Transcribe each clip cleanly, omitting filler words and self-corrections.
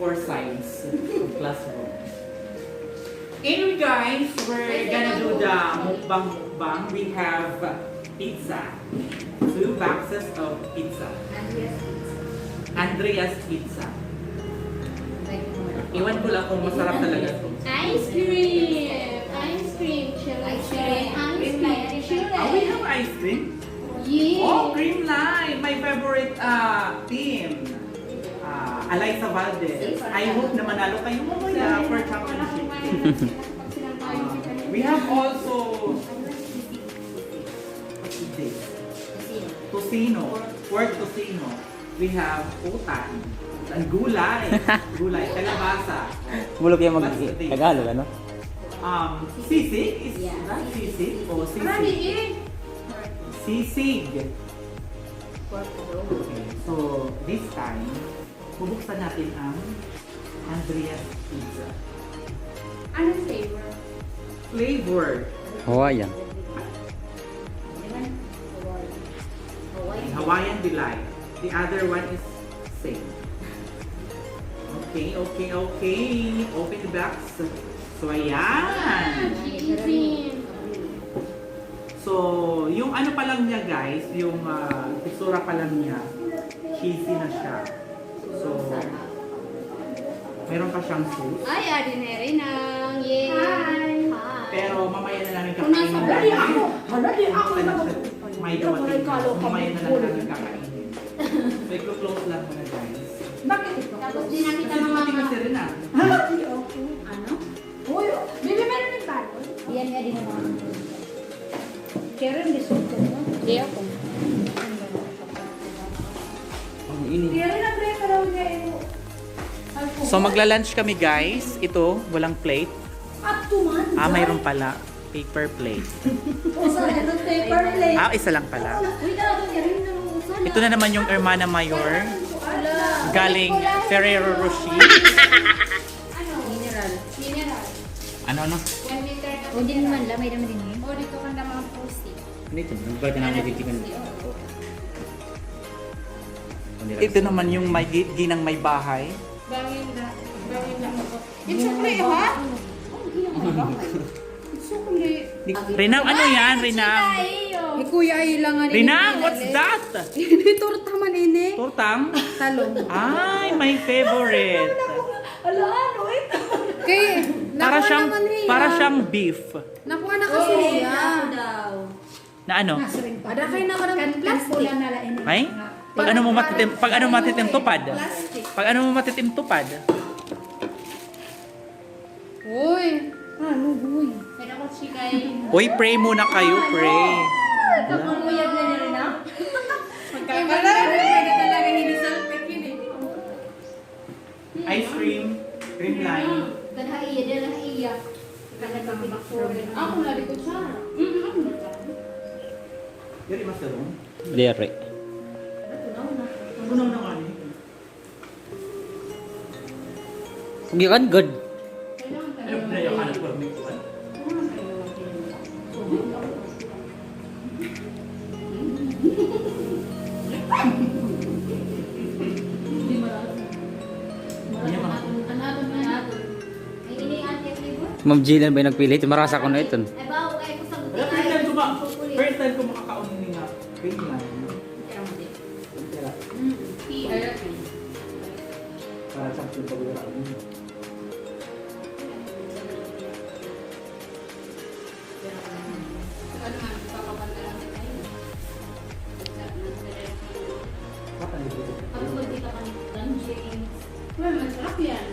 4 sides of classroom. Anyway guys, we're gonna do the mukbang. We have pizza. 2 boxes of pizza. Andrea's Pizza. Iwan ko lang kung masarap talaga ito. Ice cream! Ice cream! Ice cream! We have ice cream? Yeah! Oh, cream line! My favorite team. Alaysa Valdez. I hope na manalo kayo mamaya for championship. We have also Tocino. Pork Tocino. We have utan. Ang gulay. Gulay. Kalabasa. Bulok yung mag-Tagalog, ano? Sisig? Is that sisig? O sisig? Sisig. Okay. So, this time, bubuksan natin ang Andrea's Pizza. Anong flavor? Flavor. Hawaiian. Hawaiian Delight. The other one is same. Okay. Open the box. So, ayan. So, yung ano pa lang niya guys, yung tekstura pa lang niya, cheesy na siya. So, meron pa siyang sauce. Ay, ordinary nang. Yay! Hi! Pero mamaya na namin kakainin dahil may dumating na. Mamaya na lang namin kakainin. May close lang muna guys. Bakit ito? Tapos din nakita Kasi mga dumating kasi rin Ano? Uy, baby, meron yung bago. Yan nga din naman. Karen, disuto mo? Hindi ako. Ang ini. Karen, nag-repa raw niya yung... So magla-lunch kami guys. Ito, walang plate. Up to man. Mayroon pala. Paper plate. Usa, ito paper plate. Isa lang pala. Uy, dapat Karen na usa na. Ito na naman yung Hermana Mayor. Galing Ferrero Rocher. Ano? Mineral. Ano? 1 liter na. O, din naman, lamay naman din eh. O, dito ka na mga pusi. Ano ito? Nagbaga na ako dito. Ito naman yung may ginang may bahay. Bangin na ako. It's chocolate, ha? It's chocolate. Rinang, ano yan? Rinang? Eh, kuya, ay lang nga Rinang, what's that? Torta man ini. Tortang? Talong. Ay, my favorite. Ala, ano ito? Kay, Para nakuha siyang, naman Ria. para siyang beef. Nakuha na kasi Ria. Na ano? Ada kayo na ng plastic. Ay? Pag ano matitim tupad? Pag ano mo matitim tupad? Uy. Ano, uy. Pero ako chikay. Uy, pray muna kayo, pray. Kapanguyag na niya rin, ha? Pwede talaga hindi salpik yun eh. Ice cream, cream line. Danhaiya. Ako na di ko siya. Yari mas darong. Dere. Tunaw na nga niyo. Sige kan, good. Ano ba yung anak ko may kuwan? Ma'am Jillian ba yung nagpili? Marasa ko na ito. First time ko makakaon ni nga cream line. Para sa pagkakawala. Masarap yan.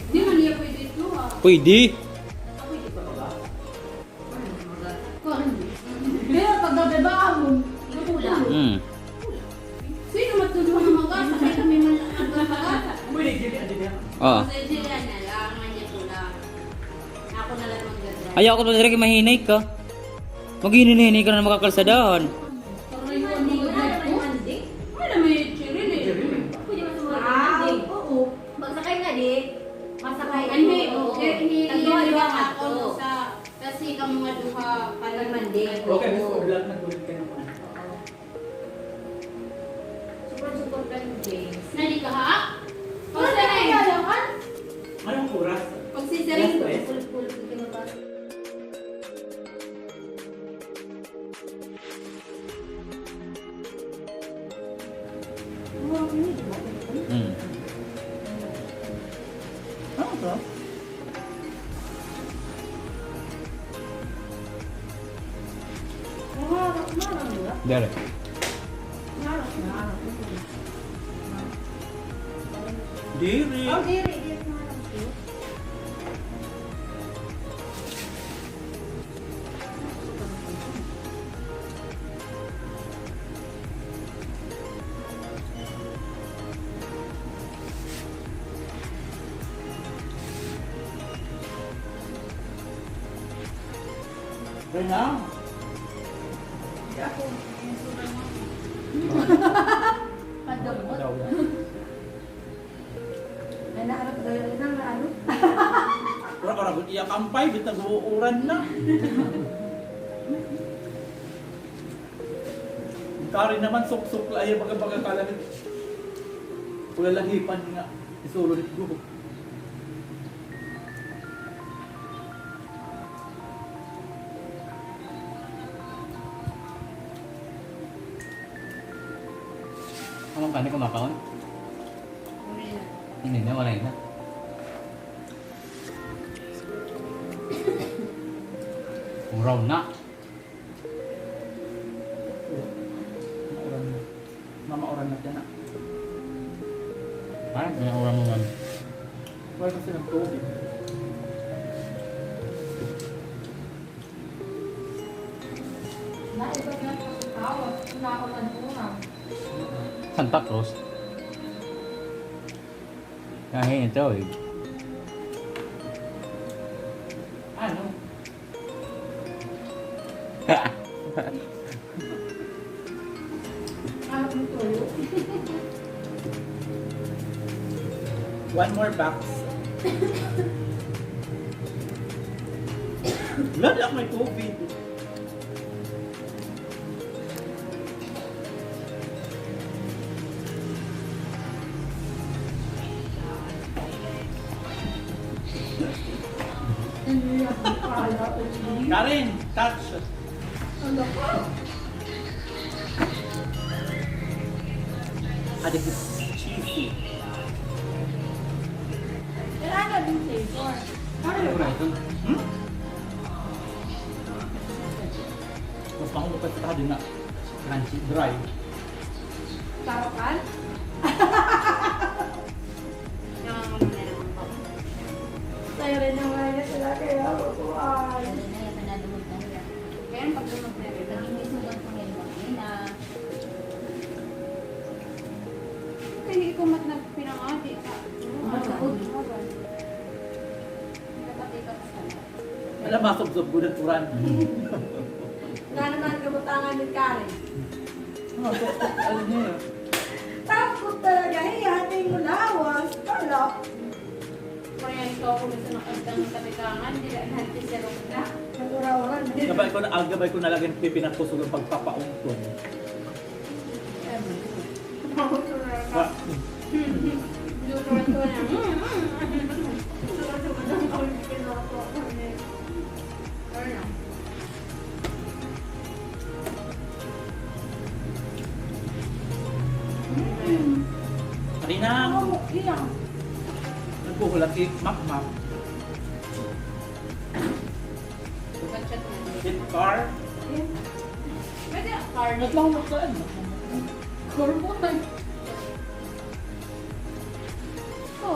Hindi man niya pwede ito, ha? Pwede. Pero pag nabibaan mo, matulak. Sino matulak ang magasa? Kaya kami man ang magasa. Pwede, Jilly, andi niya. Oo. Sa Jillian na lang, nandiyan tulak. Ako na lang mag-ganda. Ayaw ko talaga mahinay ka. Mag-hinay ka na makakalsadahan. Kasi kang mga duha palang mandi. Okay, gusto ko lahat nagbulit ka naman. Super Nali ka ha? Ano na kailangan? Anong oras? Pag sisaring ko. Yes, Pulot-pulot ka na ba? Hmm. Ano to? Dere. Diri. Oh, diri marang ko. Rena. Padamot. Daw yan. Ay, naarap daw yun na ano? Pero karabot iya kampay, bitag uuran na. Kari naman sok-sok la ay baga-baga kalamit. Wala lahipan nga. Isulo ni Gugo. Anong kani kumakaon? Hindi na, wala na. Uraw na. Mauran na. Mamauran na dyan na. Ay, may uraw mo man. Wala kasi ng tubig. Naibag na sa tawag. Nakaulan ko na. Santa Cruz. Kaya ito eh. Ano? Harap mo tuyo. One more box. Lala may tubig. Karen, touch. Ah, this is cheesy. Kailangan din flavor. Ano na ito? Hmm? Mas mahulog pa din na crunchy, dry. Karokan? Tayo rin naman na sila kaya mabuhay. Kaya pag lumag na rin. Kaya ikumat na pinangati ka. Alam, masubsob ko na turan. Nga naman kabutangan ni Karen. Ano niya? Takot talaga, hihating mo lawas. Kala. Kaya ikaw kung gusto nakagdang katikangan, hindi na natin siya na. Nagurawaran. Gabay ko na laging pipinakusog ang pagpapaungtong. Ah, Lutuan ko na. kanina, nagbuhulat si Makmak. Chat na. Hit car. Pwede ang car na. Naglawak saan? Korbutan. Oh.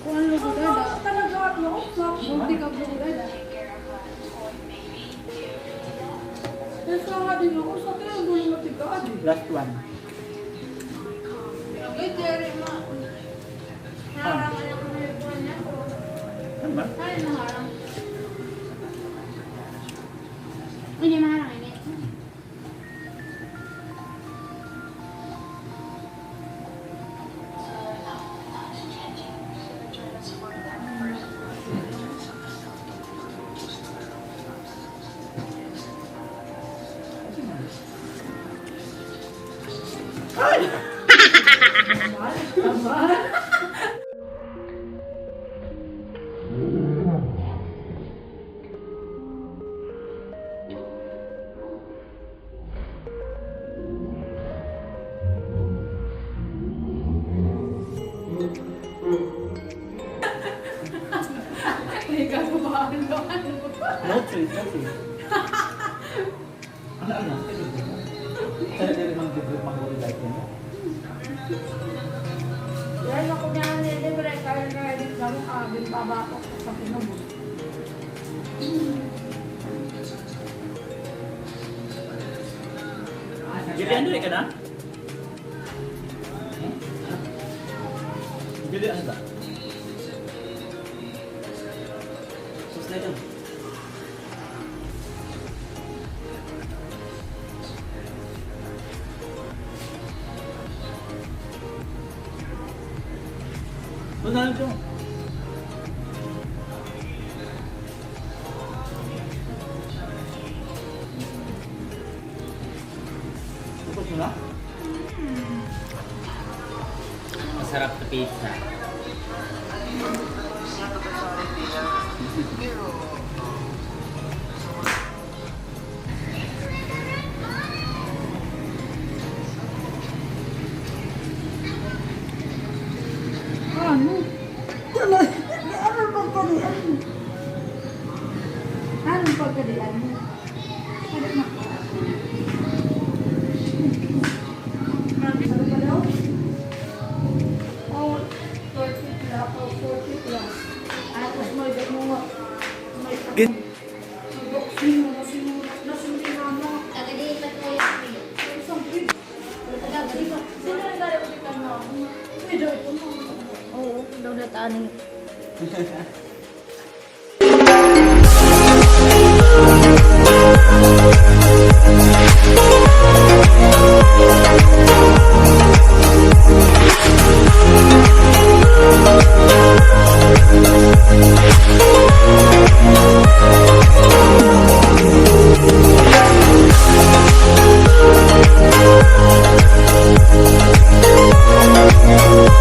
Kung ano lugo gada. Talaga ako. Buti ka lugo gada. Nasa nga din ako sa kaya doon matigaan. Last one. Okay, Jerry, ma. Naharangan ako na yung buwan niya. Ano ba? Ay, naharang. Hindi, maharang ini. Hindi ka gumawa. No treat, no treat. Ano? Saya dari mang like yan. Yan ako niya nilibre. Kaya na edit lang kabin baba ko sa pinubos. Jadi ano ka na? Jadi ano ba? Sus na ito. Benar itu. Tapos na? Masarap na pizza. Ano? Ano pagkalian mo? Anong pagkalian mo? Ano na? Ano pa daw? Oh, 30 plus o 40 plus. Tapos may damo may boxing mo, nasunin mo. Tagalipat na yung Isang pig. tagalipat. Sino ang dali ulit ka na? May daw ito mo. Oo, daw nataan